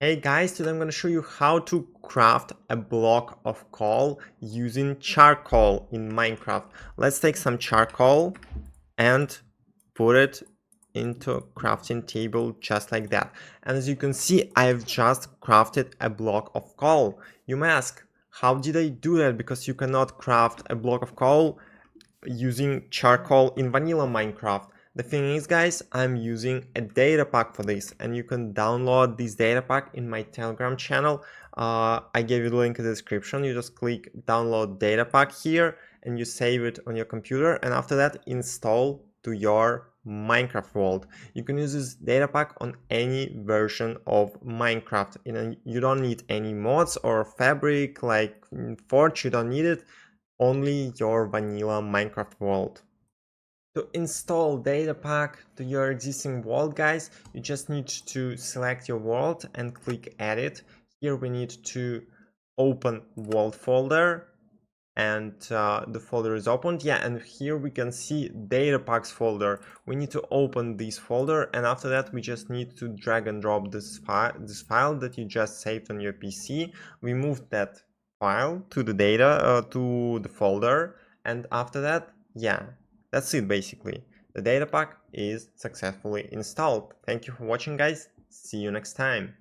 Hey guys, today I'm going to show you how to craft a block of coal using charcoal in Minecraft. Let's take some charcoal and put it into a crafting table just like that. And as you can see, I've just crafted a block of coal. You may ask, how did I do that? Because you cannot craft a block of coal using charcoal in vanilla Minecraft. The thing is, guys, I'm using a data pack for this, and you can download this data pack in my Telegram channel. I gave you the link in the description. You just click download data pack here and you save it on your computer, and after that install to your Minecraft world. You can use this data pack on any version of Minecraft. You don't need any mods or fabric like Forge, you don't need it, only your vanilla Minecraft world. To install data pack to your existing world, guys, you just need to select your world and click edit. Here we need to open world folder, and the folder is opened. Yeah, and here we can see data packs folder. We need to open this folder, and after that we just need to drag and drop this file that you just saved on your PC. We moved that file to the to the folder, and after that, yeah, that's it basically. The data pack is successfully installed. Thank you for watching, guys. See you next time.